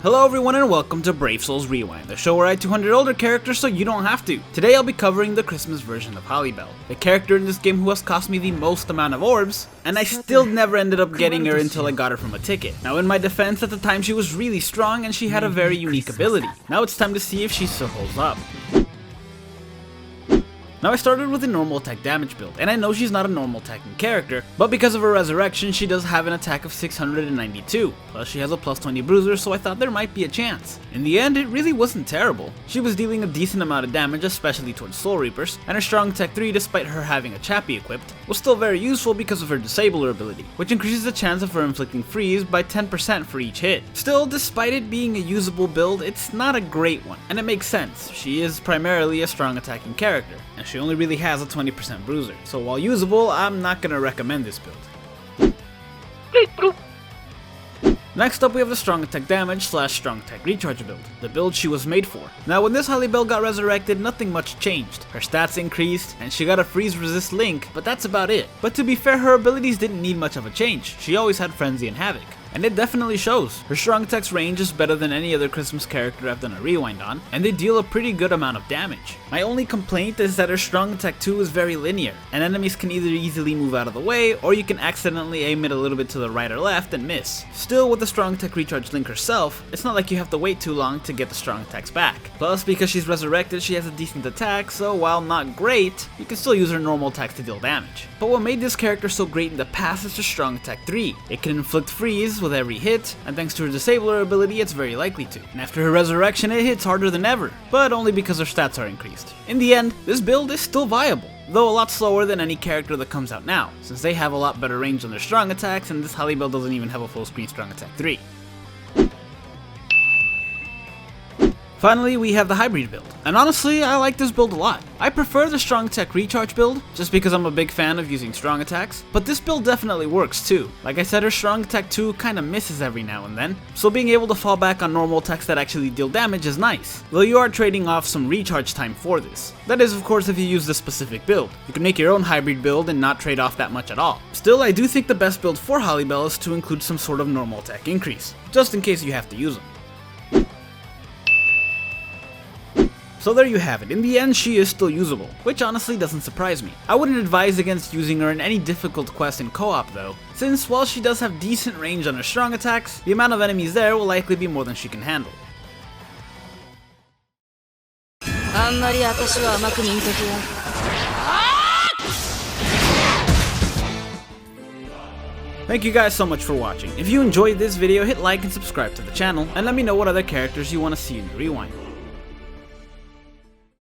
Hello everyone and welcome to Brave Souls Rewind, the show where I 200 older characters so you don't have to. Today I'll be covering the Christmas version of Halibel, the character in this game who has cost me the most amount of orbs, and I still never ended up getting her until I got her from a ticket. Now in my defense, at the time she was really strong and she had a very unique ability. Now it's time to see if she still holds up. Now I started with a normal attack damage build, and I know she's not a normal attacking character, but because of her resurrection she does have an attack of 692, plus she has a plus 20 bruiser, so I thought there might be a chance. In the end, it really wasn't terrible. She was dealing a decent amount of damage, especially towards Soul Reapers, and her strong attack 3, despite her having a Chappie equipped, was still very useful because of her disabler ability, which increases the chance of her inflicting freeze by 10% for each hit. Still, despite it being a usable build, it's not a great one, and it makes sense. She is primarily a strong attacking character, and she only really has a 20% bruiser, so while usable, I'm not gonna recommend this build. Next up we have the strong attack damage / strong attack recharge build, the build she was made for. Now when this Halibel got resurrected, nothing much changed. Her stats increased, and she got a freeze resist link, but that's about it. But to be fair, her abilities didn't need much of a change. She always had Frenzy and Havoc, and it definitely shows. Her strong attack's range is better than any other Christmas character I've done a rewind on, and they deal a pretty good amount of damage. My only complaint is that her strong attack 2 is very linear, and enemies can either easily move out of the way, or you can accidentally aim it a little bit to the right or left and miss. Still, with the strong attack recharge link herself, it's not like you have to wait too long to get the strong attacks back. Plus, because she's resurrected, she has a decent attack, so while not great, you can still use her normal attacks to deal damage. But what made this character so great in the past is her strong attack 3. It can inflict freeze with every hit, and thanks to her disabler ability, it's very likely to. And after her resurrection, it hits harder than ever, but only because her stats are increased. In the end, this build is still viable, though a lot slower than any character that comes out now, since they have a lot better range on their strong attacks, and this Halibel doesn't even have a full screen strong attack 3. Finally, we have the hybrid build, and honestly, I like this build a lot. I prefer the strong attack recharge build, just because I'm a big fan of using strong attacks, but this build definitely works too. Like I said, her strong attack 2 kinda misses every now and then, so being able to fall back on normal attacks that actually deal damage is nice, though you are trading off some recharge time for this. That is, of course, if you use this specific build. You can make your own hybrid build and not trade off that much at all. Still, I do think the best build for Halibel is to include some sort of normal attack increase, just in case you have to use them. So there you have it. In the end, she is still usable, which honestly doesn't surprise me. I wouldn't advise against using her in any difficult quest in co-op though, since while she does have decent range on her strong attacks, the amount of enemies there will likely be more than she can handle. Thank you guys so much for watching. If you enjoyed this video, hit like and subscribe to the channel, and let me know what other characters you want to see in the rewind.